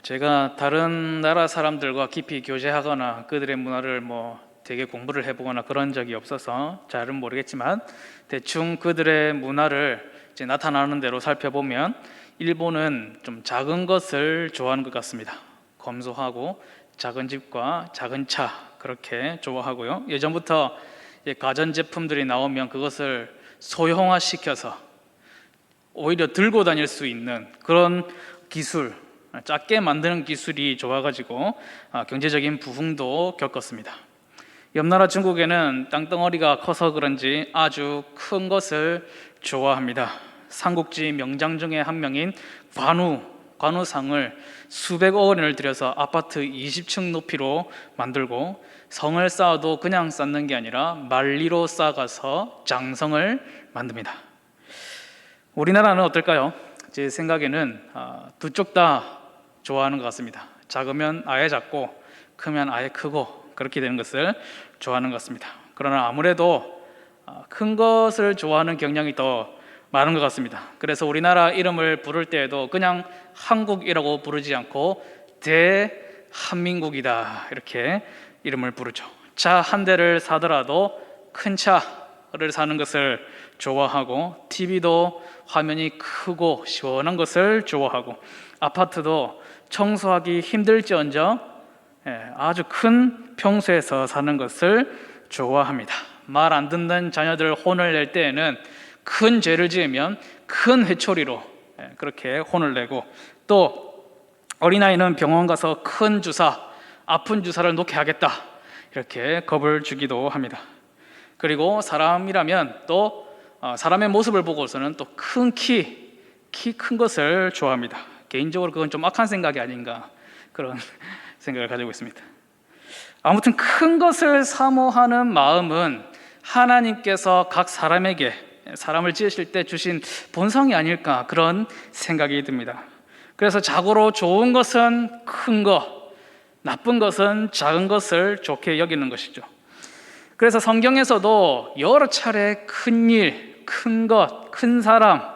제가 다른 나라 사람들과 깊이 교제하거나 그들의 문화를 되게 공부를 해보거나 그런 적이 없어서 잘은 모르겠지만, 대충 그들의 문화를 이제 나타나는 대로 살펴보면 일본은 좀 작은 것을 좋아하는 것 같습니다. 검소하고 작은 집과 작은 차, 그렇게 좋아하고요. 예전부터 가전제품들이 나오면 그것을 소형화시켜서 오히려 들고 다닐 수 있는 그런 기술, 작게 만드는 기술이 좋아가지고 경제적인 부흥도 겪었습니다. 옆나라 중국에는 땅덩어리가 커서 그런지 아주 큰 것을 좋아합니다. 삼국지 명장 중에 한 명인 관우상을 수백억 원을 들여서 아파트 20층 높이로 만들고, 성을 쌓아도 그냥 쌓는 게 아니라 만리로 쌓아서 장성을 만듭니다. 우리나라는 어떨까요? 제 생각에는 두 쪽 다 좋아하는 것 같습니다. 작으면 아예 작고 크면 아예 크고 그렇게 되는 것을 좋아하는 것 같습니다. 그러나 아무래도 큰 것을 좋아하는 경향이 더 많은 것 같습니다. 그래서 우리나라 이름을 부를 때에도 그냥 한국이라고 부르지 않고 대한민국이다, 이렇게 이름을 부르죠. 차 한 대를 사더라도 큰 차를 사는 것을 좋아하고, TV도 화면이 크고 시원한 것을 좋아하고, 아파트도 청소하기 힘들지언정 아주 큰 평수에서 사는 것을 좋아합니다. 말 안 듣는 자녀들 혼을 낼 때에는 큰 죄를 지으면 큰 회초리로 그렇게 혼을 내고, 또 어린아이는 병원 가서 큰 주사, 아픈 주사를 놓게 하겠다, 이렇게 겁을 주기도 합니다. 그리고 사람이라면 또 사람의 모습을 보고서는 또 키 큰 것을 좋아합니다. 개인적으로 그건 좀 악한 생각이 아닌가, 그런 생각을 가지고 있습니다. 아무튼 큰 것을 사모하는 마음은 하나님께서 각 사람에게, 사람을 지으실 때 주신 본성이 아닐까, 그런 생각이 듭니다. 그래서 자고로 좋은 것은 큰 것, 나쁜 것은 작은 것을 좋게 여기는 것이죠. 그래서 성경에서도 여러 차례 큰 일, 큰 것, 큰 사람,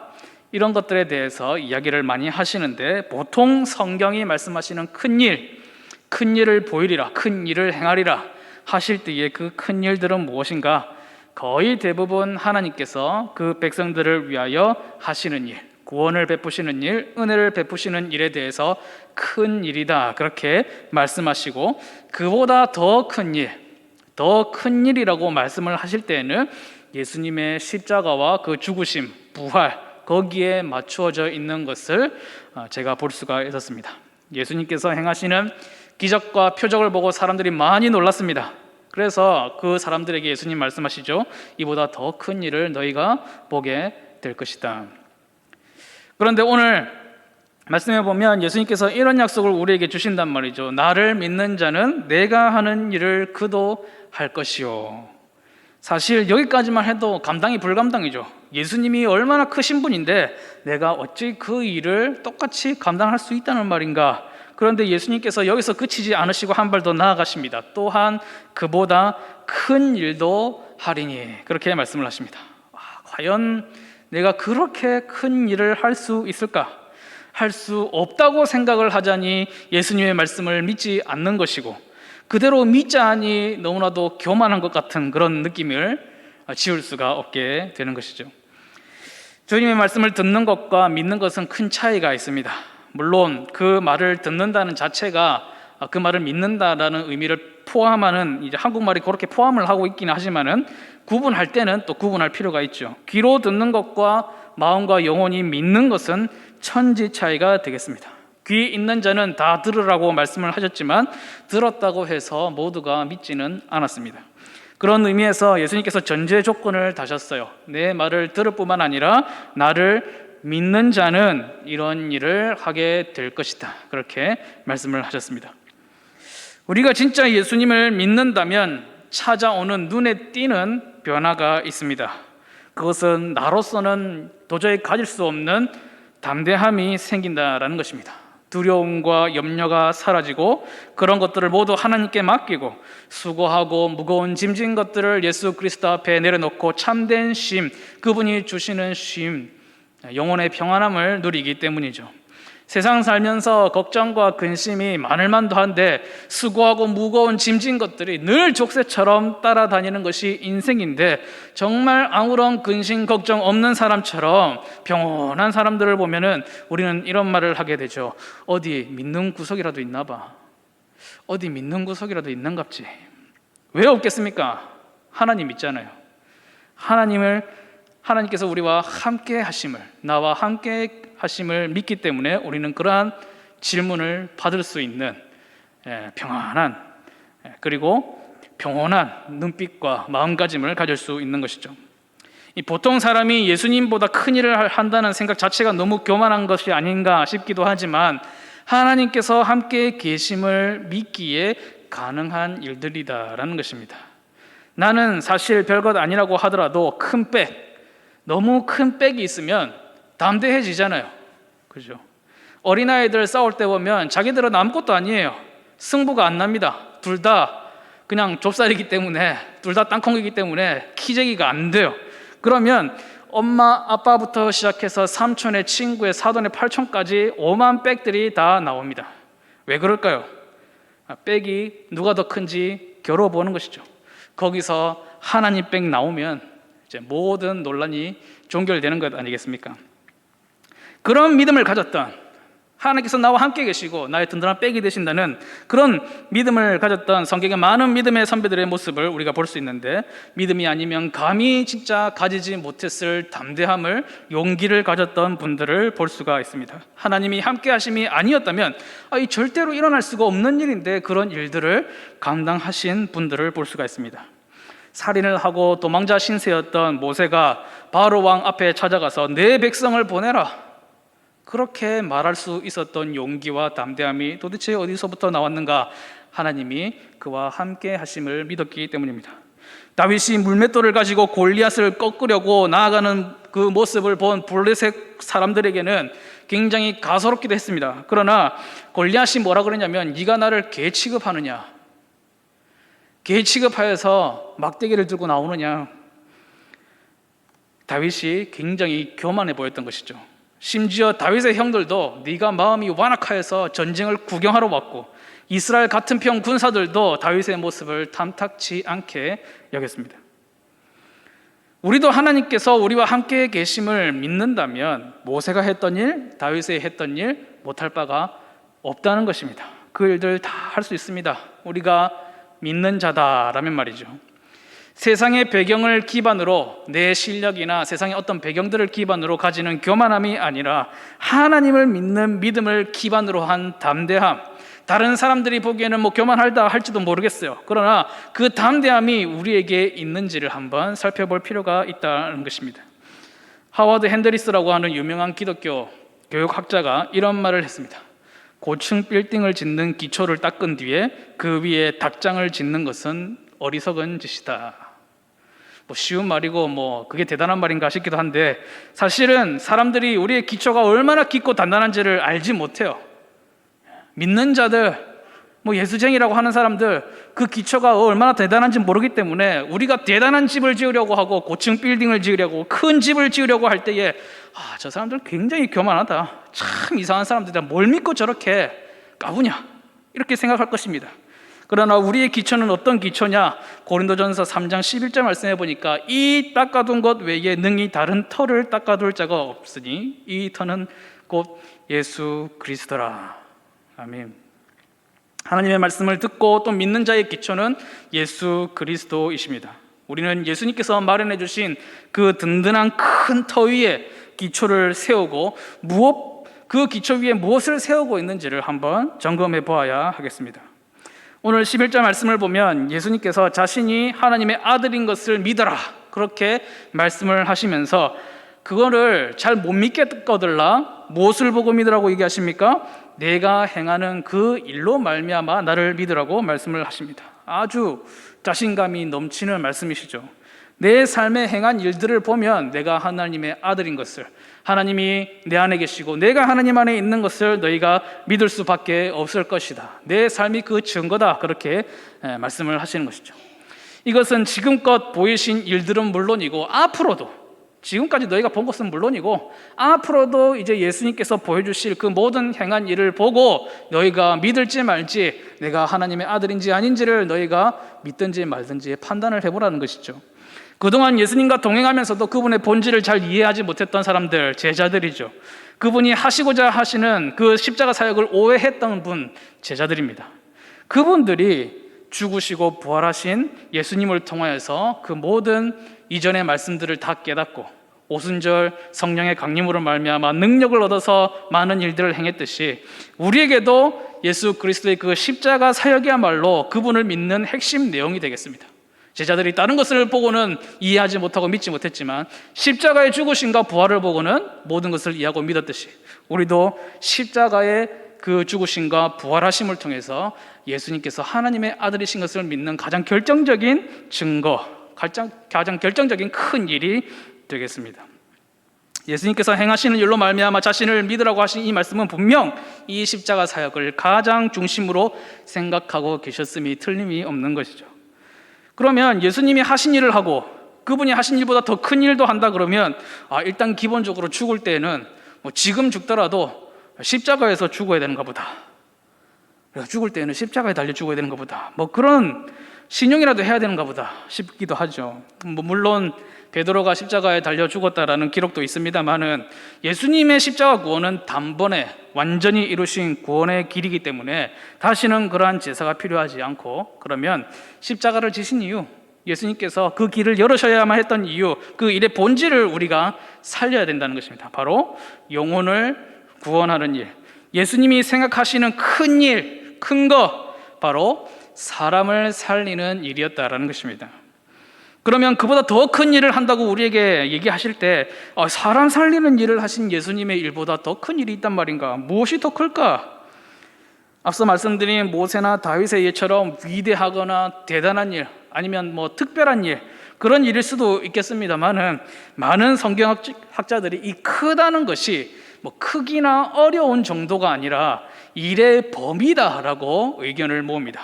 이런 것들에 대해서 이야기를 많이 하시는데, 보통 성경이 말씀하시는 큰 일을 보이리라, 큰 일을 행하리라 하실 때에 그 큰 일들은 무엇인가? 거의 대부분 하나님께서 그 백성들을 위하여 하시는 일, 구원을 베푸시는 일, 은혜를 베푸시는 일에 대해서 큰 일이다, 그렇게 말씀하시고, 그보다 더 큰 일, 더 큰 일이라고 말씀을 하실 때에는 예수님의 십자가와 그 죽으심, 부활, 거기에 맞추어져 있는 것을 제가 볼 수가 있었습니다. 예수님께서 행하시는 기적과 표적을 보고 사람들이 많이 놀랐습니다. 그래서 그 사람들에게 예수님 말씀하시죠. 이보다 더 큰 일을 너희가 보게 될 것이다. 그런데 오늘 말씀해 보면 예수님께서 이런 약속을 우리에게 주신단 말이죠. 나를 믿는 자는 내가 하는 일을 그도 할 것이요. 사실 여기까지만 해도 감당이 불감당이죠. 예수님이 얼마나 크신 분인데 내가 어찌 그 일을 똑같이 감당할 수 있다는 말인가. 그런데 예수님께서 여기서 그치지 않으시고 한 발 더 나아가십니다. 또한 그보다 큰 일도 하리니, 그렇게 말씀을 하십니다. 과연 내가 그렇게 큰 일을 할 수 있을까? 할 수 없다고 생각을 하자니 예수님의 말씀을 믿지 않는 것이고, 그대로 믿자니 너무나도 교만한 것 같은 그런 느낌을 지울 수가 없게 되는 것이죠. 주님의 말씀을 듣는 것과 믿는 것은 큰 차이가 있습니다. 물론 그 말을 듣는다는 자체가 그 말을 믿는다라는 의미를 포함하는, 이제 한국말이 그렇게 포함을 하고 있긴 하지만은 구분할 때는 또 구분할 필요가 있죠. 귀로 듣는 것과 마음과 영혼이 믿는 것은 천지 차이가 되겠습니다. 귀 있는 자는 다 들으라고 말씀을 하셨지만 들었다고 해서 모두가 믿지는 않았습니다. 그런 의미에서 예수님께서 전제 조건을 다셨어요. 내 말을 들을 뿐만 아니라 나를 믿는 자는 이런 일을 하게 될 것이다, 그렇게 말씀을 하셨습니다. 우리가 진짜 예수님을 믿는다면 찾아오는 눈에 띄는 변화가 있습니다. 그것은 나로서는 도저히 가질 수 없는 담대함이 생긴다라는 것입니다. 두려움과 염려가 사라지고 그런 것들을 모두 하나님께 맡기고 수고하고 무거운 짐진 것들을 예수 그리스도 앞에 내려놓고 참된 쉼, 그분이 주시는 쉼, 영혼의 평안함을 누리기 때문이죠. 세상 살면서 걱정과 근심이 많을 만도 한데 수고하고 무거운 짐진 것들이 늘 족쇄처럼 따라다니는 것이 인생인데, 정말 아무런 근심 걱정 없는 사람처럼 평온한 사람들을 보면은 우리는 이런 말을 하게 되죠. 어디 믿는 구석이라도 있나 봐. 어디 믿는 구석이라도 있는갑지. 왜 없겠습니까? 하나님 있잖아요. 하나님께서 우리와 함께 하심을, 나와 함께 하심을 믿기 때문에 우리는 그러한 질문을 받을 수 있는 평안한, 그리고 평온한 눈빛과 마음가짐을 가질 수 있는 것이죠. 이 보통 사람이 예수님보다 큰 일을 한다는 생각 자체가 너무 교만한 것이 아닌가 싶기도 하지만, 하나님께서 함께 계심을 믿기에 가능한 일들이다라는 것입니다. 나는 사실 별것 아니라고 하더라도 큰 백, 너무 큰 백이 있으면 담대해지잖아요. 그죠? 어린아이들 싸울 때 보면 자기들은 아무것도 아니에요. 승부가 안 납니다. 둘 다 그냥 좁쌀이기 때문에, 둘 다 땅콩이기 때문에 키재기가 안 돼요. 그러면 엄마, 아빠부터 시작해서 삼촌의 친구의 사돈의 팔촌까지 오만 백들이 다 나옵니다. 왜 그럴까요? 백이 누가 더 큰지 겨뤄보는 것이죠. 거기서 하나님 백 나오면 이제 모든 논란이 종결되는 것 아니겠습니까? 그런 믿음을 가졌던, 하나님께서 나와 함께 계시고 나의 든든한 백이 되신다는 그런 믿음을 가졌던 성경의 많은 믿음의 선배들의 모습을 우리가 볼 수 있는데, 믿음이 아니면 감히 진짜 가지지 못했을 담대함을, 용기를 가졌던 분들을 볼 수가 있습니다. 하나님이 함께 하심이 아니었다면 이 절대로 일어날 수가 없는 일인데 그런 일들을 감당하신 분들을 볼 수가 있습니다. 살인을 하고 도망자 신세였던 모세가 바로 왕 앞에 찾아가서 내 백성을 보내라, 그렇게 말할 수 있었던 용기와 담대함이 도대체 어디서부터 나왔는가? 하나님이 그와 함께 하심을 믿었기 때문입니다. 다윗이 물맷돌을 가지고 골리앗을 꺾으려고 나아가는 그 모습을 본 블레셋 사람들에게는 굉장히 가소롭기도 했습니다. 그러나 골리앗이 뭐라 그러냐면, 네가 나를 개 취급하느냐, 개 취급하여서 막대기를 들고 나오느냐. 다윗이 굉장히 교만해 보였던 것이죠. 심지어 다윗의 형들도 네가 마음이 완악하여서 전쟁을 구경하러 왔고, 이스라엘 같은 편 군사들도 다윗의 모습을 탐탁치 않게 여겼습니다. 우리도 하나님께서 우리와 함께 계심을 믿는다면 모세가 했던 일, 다윗이 했던 일 못할 바가 없다는 것입니다. 그 일들 다 할 수 있습니다. 우리가 믿는 자다라면 말이죠. 세상의 배경을 기반으로, 내 실력이나 세상의 어떤 배경들을 기반으로 가지는 교만함이 아니라 하나님을 믿는 믿음을 기반으로 한 담대함. 다른 사람들이 보기에는 교만하다 할지도 모르겠어요. 그러나 그 담대함이 우리에게 있는지를 한번 살펴볼 필요가 있다는 것입니다. 하워드 핸드리스라고 하는 유명한 기독교 교육학자가 이런 말을 했습니다. 고층 빌딩을 짓는 기초를 닦은 뒤에 그 위에 닭장을 짓는 것은 어리석은 짓이다. 쉬운 말이고 그게 대단한 말인가 싶기도 한데, 사실은 사람들이 우리의 기초가 얼마나 깊고 단단한지를 알지 못해요. 믿는 자들, 예수쟁이라고 하는 사람들, 그 기초가 얼마나 대단한지 모르기 때문에 우리가 대단한 집을 지으려고 하고 고층 빌딩을 지으려고, 큰 집을 지으려고 할 때에 저 사람들 굉장히 교만하다, 참 이상한 사람들이다, 뭘 믿고 저렇게 까부냐, 이렇게 생각할 것입니다. 그러나 우리의 기초는 어떤 기초냐? 고린도전서 3장 11절 말씀해 보니까 이 닦아둔 것 외에 능히 다른 터를 닦아둘 자가 없으니 이 터는 곧 예수 그리스도라. 아멘. 하나님의 말씀을 듣고 또 믿는 자의 기초는 예수 그리스도이십니다. 우리는 예수님께서 마련해 주신 그 든든한 큰 터 위에 기초를 세우고 그 기초 위에 무엇을 세우고 있는지를 한번 점검해 보아야 하겠습니다. 오늘 11절 말씀을 보면 예수님께서 자신이 하나님의 아들인 것을 믿어라, 그렇게 말씀을 하시면서 그거를 잘 못 믿겠거들라 무엇을 보고 믿으라고 얘기하십니까? 내가 행하는 그 일로 말미암아 나를 믿으라고 말씀을 하십니다. 아주 자신감이 넘치는 말씀이시죠. 내 삶에 행한 일들을 보면 내가 하나님의 아들인 것을, 하나님이 내 안에 계시고 내가 하나님 안에 있는 것을 너희가 믿을 수밖에 없을 것이다. 내 삶이 그 증거다, 그렇게 말씀을 하시는 것이죠. 이것은 지금껏 보이신 일들은 물론이고 앞으로도 지금까지 너희가 본 것은 물론이고 앞으로도 이제 예수님께서 보여주실 그 모든 행한 일을 보고 너희가 믿을지 말지, 내가 하나님의 아들인지 아닌지를 너희가 믿든지 말든지 판단을 해보라는 것이죠. 그동안 예수님과 동행하면서도 그분의 본질을 잘 이해하지 못했던 사람들, 제자들이죠. 그분이 하시고자 하시는 그 십자가 사역을 오해했던 분, 제자들입니다. 그분들이 죽으시고 부활하신 예수님을 통하여서 그 모든 이전의 말씀들을 다 깨닫고 오순절 성령의 강림으로 말미암아 능력을 얻어서 많은 일들을 행했듯이 우리에게도 예수 그리스도의 그 십자가 사역이야말로 그분을 믿는 핵심 내용이 되겠습니다. 제자들이 다른 것을 보고는 이해하지 못하고 믿지 못했지만 십자가의 죽으심과 부활을 보고는 모든 것을 이해하고 믿었듯이 우리도 십자가의 그 죽으심과 부활하심을 통해서 예수님께서 하나님의 아들이신 것을 믿는 가장 결정적인 증거, 가장 결정적인 큰 일이 되겠습니다. 예수님께서 행하시는 일로 말미암아 자신을 믿으라고 하신 이 말씀은 분명 이 십자가 사역을 가장 중심으로 생각하고 계셨음이 틀림이 없는 것이죠. 그러면 예수님이 하신 일을 하고 그분이 하신 일보다 더 큰 일도 한다 그러면 일단 기본적으로 죽을 때는 지금 죽더라도 십자가에서 죽어야 되는가 보다, 죽을 때는 십자가에 달려 죽어야 되는가 보다, 그런 신용이라도 해야 되는가 보다 싶기도 하죠. 물론 베드로가 십자가에 달려 죽었다라는 기록도 있습니다만은 예수님의 십자가 구원은 단번에 완전히 이루신 구원의 길이기 때문에 다시는 그러한 제사가 필요하지 않고, 그러면 십자가를 지신 이유, 예수님께서 그 길을 열으셔야만 했던 이유, 그 일의 본질을 우리가 살려야 된다는 것입니다. 바로 영혼을 구원하는 일, 예수님이 생각하시는 큰 일, 큰 거, 바로 사람을 살리는 일이었다라는 것입니다. 그러면 그보다 더 큰 일을 한다고 우리에게 얘기하실 때 사람 살리는 일을 하신 예수님의 일보다 더 큰 일이 있단 말인가? 무엇이 더 클까? 앞서 말씀드린 모세나 다윗의 예처럼 위대하거나 대단한 일, 아니면 특별한 일, 그런 일일 수도 있겠습니다만은 많은 성경학자들이 이 크다는 것이 크기나 어려운 정도가 아니라 일의 범위다라고 의견을 모읍니다.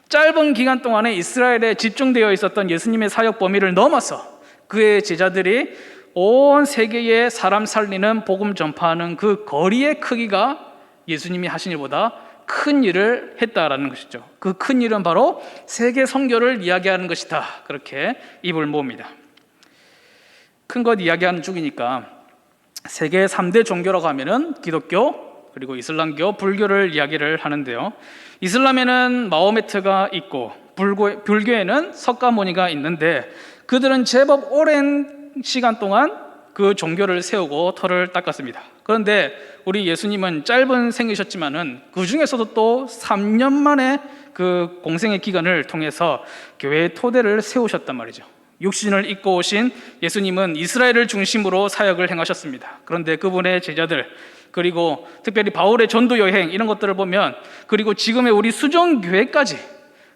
짧은 기간 동안에 이스라엘에 집중되어 있었던 예수님의 사역 범위를 넘어서 그의 제자들이 온 세계에 사람 살리는 복음 전파하는 그 거리의 크기가 예수님이 하신 일보다 큰 일을 했다라는 것이죠. 그 큰 일은 바로 세계 선교를 이야기하는 것이다, 그렇게 입을 모읍니다. 큰 것 이야기하는 중이니까 세계 3대 종교라고 하면은 기독교, 그리고 이슬람교, 불교를 이야기를 하는데요. 이슬람에는 마호메트가 있고 불교에는 석가모니가 있는데 그들은 제법 오랜 시간 동안 그 종교를 세우고 터를 닦았습니다. 그런데 우리 예수님은 짧은 생이셨지만은 그 중에서도 또 3년 만에 그 공생의 기간을 통해서 교회의 토대를 세우셨단 말이죠. 육신을 입고 오신 예수님은 이스라엘을 중심으로 사역을 행하셨습니다. 그런데 그분의 제자들, 그리고 특별히 바울의 전도 여행, 이런 것들을 보면, 그리고 지금의 우리 수종교회까지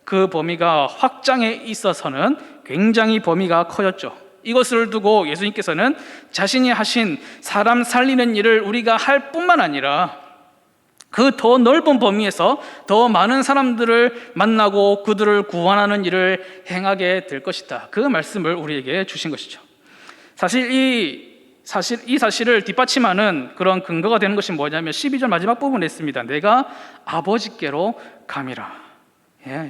그 범위가 확장에 있어서는 굉장히 범위가 커졌죠. 이것을 두고 예수님께서는 자신이 하신 사람 살리는 일을 우리가 할 뿐만 아니라 그 더 넓은 범위에서 더 많은 사람들을 만나고 그들을 구원하는 일을 행하게 될 것이다, 그 말씀을 우리에게 주신 것이죠. 사실 이 사실을 뒷받침하는 그런 근거가 되는 것이 뭐냐면 12절 마지막 부분에 있습니다. 내가 아버지께로 감이라.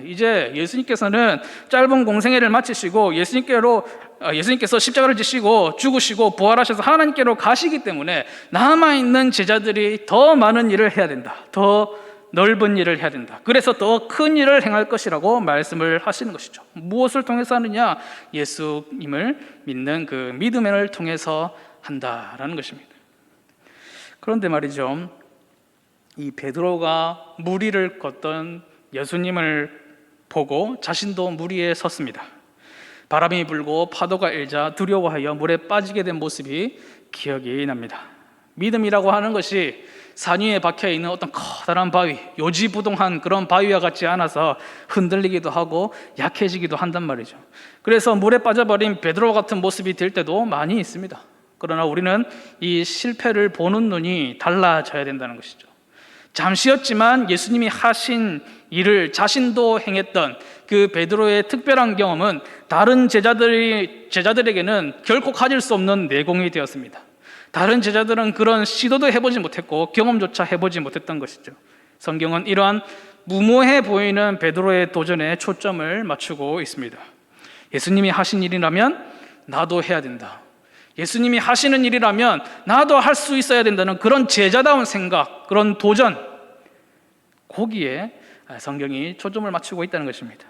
이제 예수님께서는 짧은 공생애를 마치시고 예수님께서 십자가를 지시고 죽으시고 부활하셔서 하나님께로 가시기 때문에 남아있는 제자들이 더 많은 일을 해야 된다, 더 넓은 일을 해야 된다, 그래서 더 큰 일을 행할 것이라고 말씀을 하시는 것이죠. 무엇을 통해서 하느냐? 예수님을 믿는 그 믿음을 통해서 한다라는 것입니다. 그런데 말이죠, 이 베드로가 무리를 걷던 예수님을 보고 자신도 물 위에 섰습니다. 바람이 불고 파도가 일자 두려워하여 물에 빠지게 된 모습이 기억이 납니다. 믿음이라고 하는 것이 산 위에 박혀있는 어떤 커다란 바위, 요지부동한 그런 바위와 같지 않아서 흔들리기도 하고 약해지기도 한단 말이죠. 그래서 물에 빠져버린 베드로 같은 모습이 될 때도 많이 있습니다. 그러나 우리는 이 실패를 보는 눈이 달라져야 된다는 것이죠. 잠시였지만 예수님이 하신 일을 자신도 행했던 그 베드로의 특별한 경험은 다른 제자들에게는 결코 가질 수 없는 내공이 되었습니다. 다른 제자들은 그런 시도도 해보지 못했고 경험조차 해보지 못했던 것이죠. 성경은 이러한 무모해 보이는 베드로의 도전에 초점을 맞추고 있습니다. 예수님이 하신 일이라면 나도 해야 된다. 예수님이 하시는 일이라면 나도 할 수 있어야 된다는 그런 제자다운 생각, 그런 도전, 거기에 성경이 초점을 맞추고 있다는 것입니다.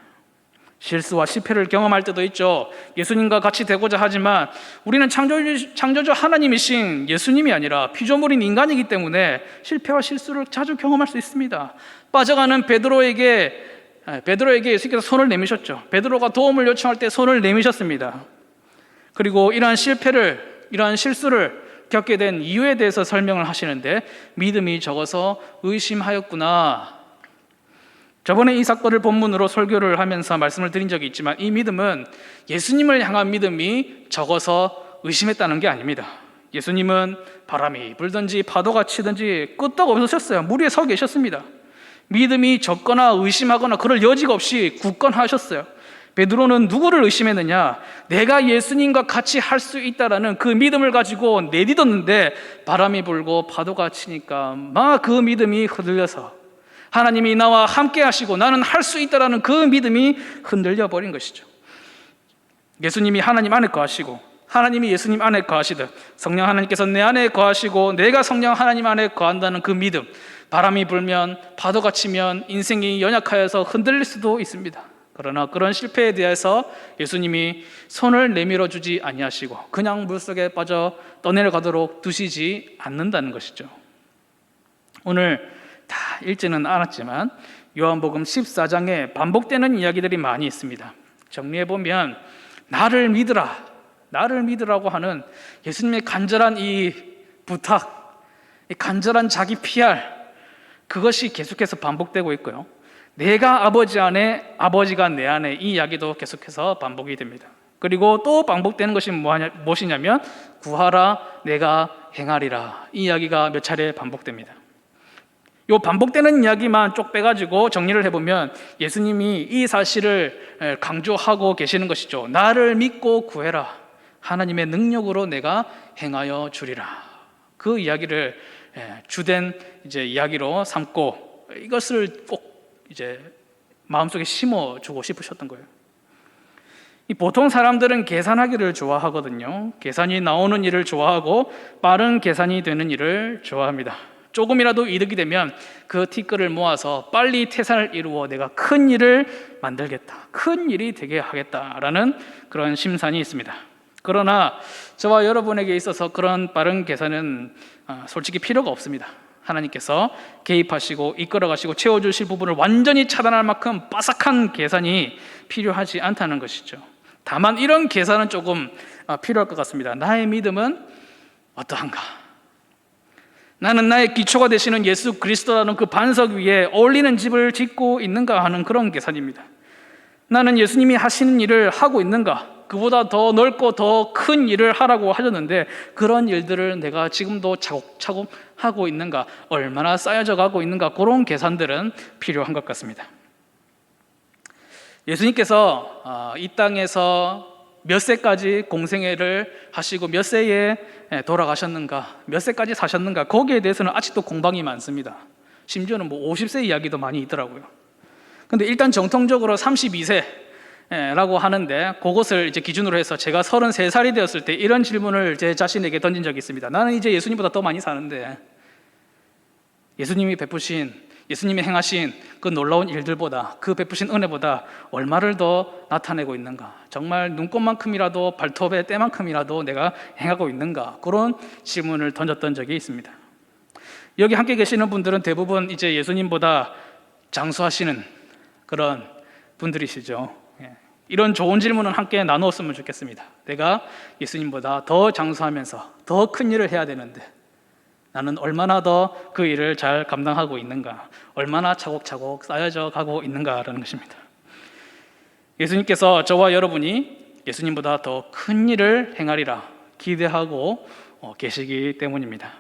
실수와 실패를 경험할 때도 있죠. 예수님과 같이 되고자 하지만 우리는 창조주 하나님이신 예수님이 아니라 피조물인 인간이기 때문에 실패와 실수를 자주 경험할 수 있습니다. 빠져가는 베드로에게 예수님께서 손을 내미셨죠. 베드로가 도움을 요청할 때 손을 내미셨습니다. 그리고 이러한 실수를 겪게 된 이유에 대해서 설명을 하시는데, 믿음이 적어서 의심하였구나. 저번에 이 사건을 본문으로 설교를 하면서 말씀을 드린 적이 있지만, 이 믿음은 예수님을 향한 믿음이 적어서 의심했다는 게 아닙니다. 예수님은 바람이 불든지 파도가 치든지 끄떡 없으셨어요. 물 위에 서 계셨습니다. 믿음이 적거나 의심하거나 그럴 여지가 없이 굳건하셨어요. 베드로는 누구를 의심했느냐? 내가 예수님과 같이 할 수 있다라는 그 믿음을 가지고 내딛었는데 바람이 불고 파도가 치니까 막 그 믿음이 흔들려서 하나님이 나와 함께 하시고 나는 할 수 있다라는 그 믿음이 흔들려 버린 것이죠. 예수님이 하나님 안에 거하시고 하나님이 예수님 안에 거하시듯 성령 하나님께서 내 안에 거하시고 내가 성령 하나님 안에 거한다는 그 믿음, 바람이 불면 파도가 치면 인생이 연약하여서 흔들릴 수도 있습니다. 그러나 그런 실패에 대해서 예수님이 손을 내밀어 주지 아니하시고 그냥 물속에 빠져 떠내려가도록 두시지 않는다는 것이죠. 오늘 다 읽지는 않았지만 요한복음 14장에 반복되는 이야기들이 많이 있습니다. 정리해보면 나를 믿으라고 하는 예수님의 간절한 이 부탁, 이 간절한 자기 PR, 그것이 계속해서 반복되고 있고요. 내가 아버지 안에, 아버지가 내 안에, 이 이야기도 계속해서 반복이 됩니다. 그리고 또 반복되는 것이 무엇이냐면 구하라 내가 행하리라, 이 이야기가 몇 차례 반복됩니다. 이 반복되는 이야기만 쪽 빼가지고 정리를 해보면 예수님이 이 사실을 강조하고 계시는 것이죠. 나를 믿고 구해라, 하나님의 능력으로 내가 행하여 주리라. 그 이야기를 주된 이야기로 삼고 이것을 꼭 마음속에 심어주고 싶으셨던 거예요. 보통 사람들은 계산하기를 좋아하거든요. 계산이 나오는 일을 좋아하고 빠른 계산이 되는 일을 좋아합니다. 조금이라도 이득이 되면 그 티끌을 모아서 빨리 태산을 이루어 내가 큰 일을 만들겠다, 큰 일이 되게 하겠다라는 그런 심산이 있습니다. 그러나 저와 여러분에게 있어서 그런 빠른 계산은 솔직히 필요가 없습니다. 하나님께서 개입하시고 이끌어가시고 채워주실 부분을 완전히 차단할 만큼 빠삭한 계산이 필요하지 않다는 것이죠. 다만 이런 계산은 조금 필요할 것 같습니다. 나의 믿음은 어떠한가? 나는 나의 기초가 되시는 예수 그리스도라는 그 반석 위에 어울리는 집을 짓고 있는가 하는 그런 계산입니다. 나는 예수님이 하시는 일을 하고 있는가? 그보다 더 넓고 더 큰 일을 하라고 하셨는데 그런 일들을 내가 지금도 차곡차곡 하고 있는가? 얼마나 쌓여져 가고 있는가? 그런 계산들은 필요한 것 같습니다. 예수님께서 이 땅에서 몇 세까지 공생애를 하시고 몇 세에 돌아가셨는가, 몇 세까지 사셨는가, 거기에 대해서는 아직도 공방이 많습니다. 심지어는 50세 이야기도 많이 있더라고요. 근데 일단 정통적으로 32세라고 하는데 그것을 기준으로 해서 제가 33살이 되었을 때 이런 질문을 제 자신에게 던진 적이 있습니다. 나는 이제 예수님보다 더 많이 사는데 예수님이 행하신 그 놀라운 일들보다, 그 베푸신 은혜보다 얼마를 더 나타내고 있는가? 정말 눈꽃만큼이라도, 발톱의 때만큼이라도 내가 행하고 있는가? 그런 질문을 던졌던 적이 있습니다. 여기 함께 계시는 분들은 대부분 이제 예수님보다 장수하시는 그런 분들이시죠. 이런 좋은 질문은 함께 나누었으면 좋겠습니다. 내가 예수님보다 더 장수하면서 더 큰 일을 해야 되는데 나는 얼마나 더 그 일을 잘 감당하고 있는가, 얼마나 차곡차곡 쌓여져 가고 있는가라는 것입니다. 예수님께서 저와 여러분이 예수님보다 더 큰 일을 행하리라 기대하고 계시기 때문입니다.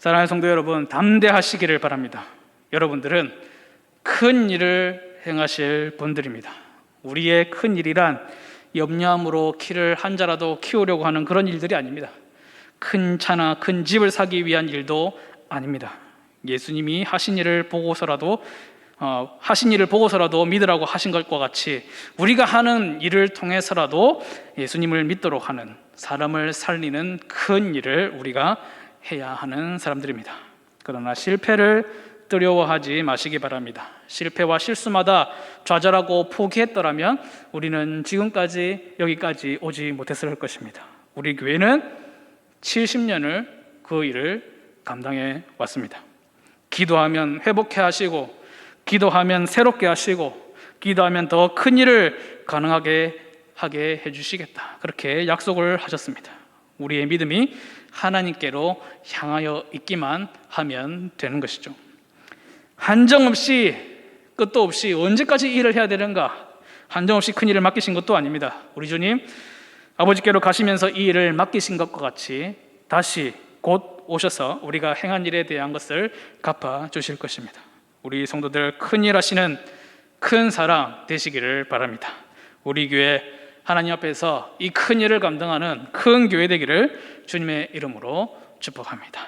사랑하는 성도 여러분, 담대하시기를 바랍니다. 여러분들은 큰 일을 행하실 분들입니다. 우리의 큰 일이란 염려함으로 키를 한 자라도 키우려고 하는 그런 일들이 아닙니다. 큰 차나 큰 집을 사기 위한 일도 아닙니다. 예수님이 하신 일을 보고서라도 믿으라고 하신 것과 같이 우리가 하는 일을 통해서라도 예수님을 믿도록 하는, 사람을 살리는 큰 일을 우리가 해야 하는 사람들입니다. 그러나 실패를 두려워하지 마시기 바랍니다. 실패와 실수마다 좌절하고 포기했더라면 우리는 지금까지 여기까지 오지 못했을 것입니다. 우리 교회는 70년을 그 일을 감당해 왔습니다. 기도하면 회복해 하시고, 기도하면 새롭게 하시고, 기도하면 더 큰 일을 가능하게 하게 해주시겠다, 그렇게 약속을 하셨습니다. 우리의 믿음이 하나님께로 향하여 있기만 하면 되는 것이죠. 한정없이, 끝도 없이 언제까지 일을 해야 되는가, 한정없이 큰 일을 맡기신 것도 아닙니다. 우리 주님 아버지께로 가시면서 이 일을 맡기신 것과 같이 다시 곧 오셔서 우리가 행한 일에 대한 것을 갚아 주실 것입니다. 우리 성도들 큰 일 하시는 큰 사람 되시기를 바랍니다. 우리 교회 하나님 앞에서 이 큰 일을 감당하는 큰 교회 되기를 주님의 이름으로 축복합니다.